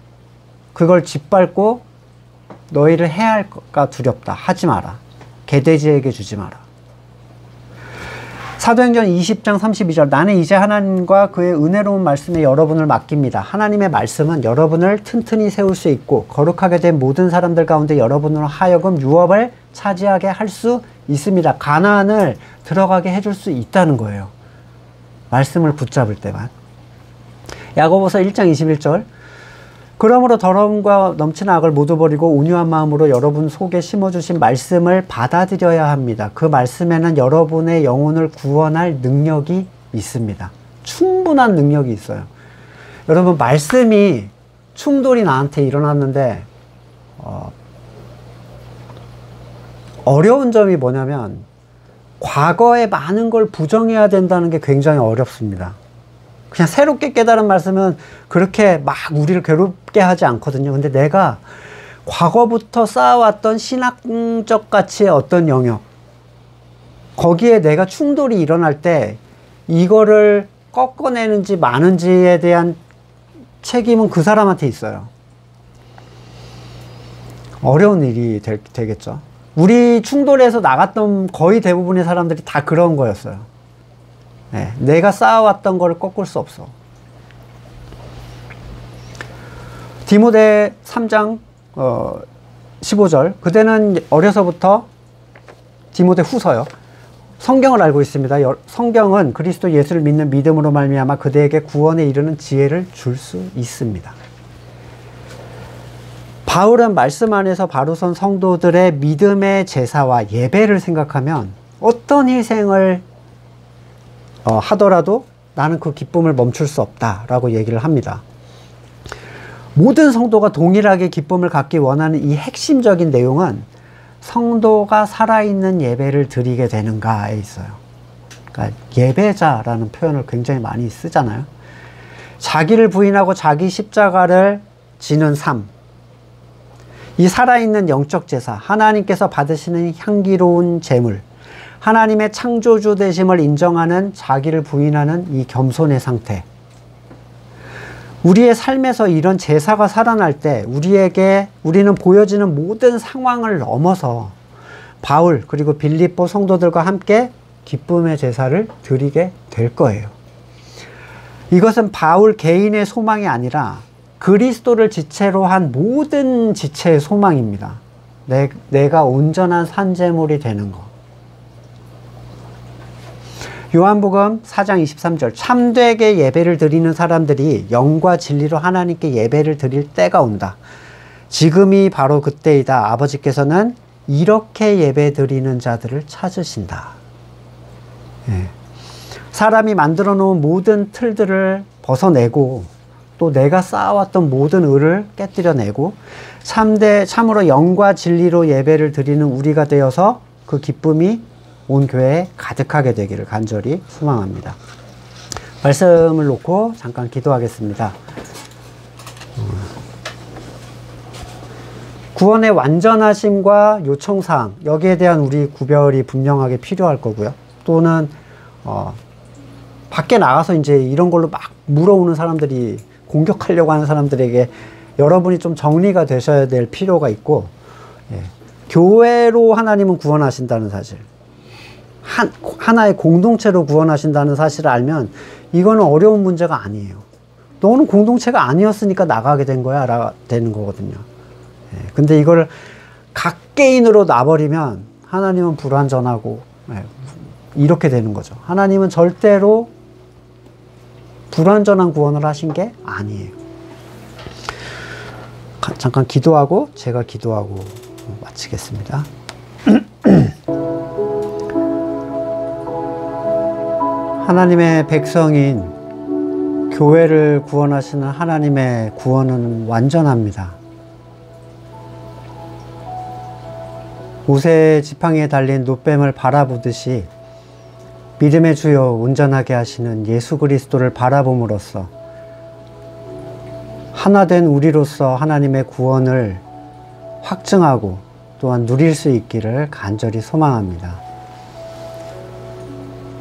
그걸 짓밟고 너희를 해야 할까 두렵다. 하지 마라. 개돼지에게 주지 마라. 사도행전 20장 32절 나는 이제 하나님과 그의 은혜로운 말씀에 여러분을 맡깁니다. 하나님의 말씀은 여러분을 튼튼히 세울 수 있고 거룩하게 된 모든 사람들 가운데 여러분으로 하여금 유업을 차지하게 할 수 있습니다. 가나안을 들어가게 해줄 수 있다는 거예요. 말씀을 붙잡을 때만. 야고보서 1장 21절 그러므로 더러움과 넘치는 악을 모두 버리고 온유한 마음으로 여러분 속에 심어주신 말씀을 받아들여야 합니다. 그 말씀에는 여러분의 영혼을 구원할 능력이 있습니다. 충분한 능력이 있어요. 여러분 말씀이 충돌이 나한테 일어났는데 어려운 점이 뭐냐면 과거에 많은 걸 부정해야 된다는 게 굉장히 어렵습니다. 그냥 새롭게 깨달은 말씀은 그렇게 막 우리를 괴롭게 하지 않거든요. 근데 내가 과거부터 쌓아왔던 신학적 가치의 어떤 영역, 거기에 내가 충돌이 일어날 때 이거를 꺾어내는지 마는지에 대한 책임은 그 사람한테 있어요. 어려운 일이 되겠죠. 우리 충돌에서 나갔던 거의 대부분의 사람들이 다 그런 거였어요. 네, 내가 쌓아왔던 걸 꺾을 수 없어. 디모데 3장 15절 그대는 어려서부터 디모데 후서요. 성경을 알고 있습니다. 성경은 그리스도 예수를 믿는 믿음으로 말미암아 그대에게 구원에 이르는 지혜를 줄 수 있습니다. 바울은 말씀 안에서 바로 선 성도들의 믿음의 제사와 예배를 생각하면 어떤 희생을 하더라도 나는 그 기쁨을 멈출 수 없다라고 얘기를 합니다. 모든 성도가 동일하게 기쁨을 갖기 원하는 이 핵심적인 내용은 성도가 살아있는 예배를 드리게 되는가에 있어요. 그러니까 예배자라는 표현을 굉장히 많이 쓰잖아요. 자기를 부인하고 자기 십자가를 지는 삶. 이 살아있는 영적 제사, 하나님께서 받으시는 향기로운 제물, 하나님의 창조주 되심을 인정하는 자기를 부인하는 이 겸손의 상태. 우리의 삶에서 이런 제사가 살아날 때 우리는 보여지는 모든 상황을 넘어서 바울 그리고 빌립보 성도들과 함께 기쁨의 제사를 드리게 될 거예요. 이것은 바울 개인의 소망이 아니라 그리스도를 지체로 한 모든 지체의 소망입니다. 내가 온전한 산제물이 되는 것. 요한복음 4장 23절 참되게 예배를 드리는 사람들이 영과 진리로 하나님께 예배를 드릴 때가 온다. 지금이 바로 그때이다. 아버지께서는 이렇게 예배 드리는 자들을 찾으신다. 예. 사람이 만들어 놓은 모든 틀들을 벗어내고 또 내가 쌓아왔던 모든 의를 깨뜨려내고 참으로 영과 진리로 예배를 드리는 우리가 되어서 그 기쁨이 온 교회에 가득하게 되기를 간절히 소망합니다. 말씀을 놓고 잠깐 기도하겠습니다. 구원의 완전하심과 요청사항, 여기에 대한 우리 구별이 분명하게 필요할 거고요. 또는 밖에 나가서 이제 이런 걸로 막 물어오는 사람들이, 공격하려고 하는 사람들에게 여러분이 좀 정리가 되셔야 될 필요가 있고, 교회로 하나님은 구원하신다는 사실, 하나의 공동체로 구원하신다는 사실을 알면 이거는 어려운 문제가 아니에요. 너는 공동체가 아니었으니까 나가게 된 거야 라 되는 거거든요. 근데 이걸 각개인으로 놔버리면 하나님은 불완전하고 이렇게 되는 거죠. 하나님은 절대로 불완전한 구원을 하신 게 아니에요. 잠깐 기도하고 제가 기도하고 마치겠습니다. 하나님의 백성인 교회를 구원하시는 하나님의 구원은 완전합니다. 모세의 지팡이에 달린 놋뱀을 바라보듯이 믿음의 주여 온전하게 하시는 예수 그리스도를 바라봄으로써 하나된 우리로서 하나님의 구원을 확증하고 또한 누릴 수 있기를 간절히 소망합니다.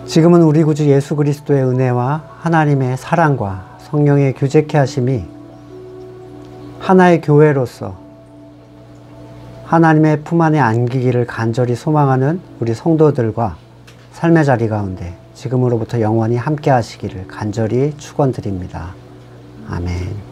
지금은 우리 구주 예수 그리스도의 은혜와 하나님의 사랑과 성령의 교제케 하심이 하나의 교회로서 하나님의 품 안에 안기기를 간절히 소망하는 우리 성도들과 삶의 자리 가운데 지금으로부터 영원히 함께 하시기를 간절히 축원드립니다. 아멘.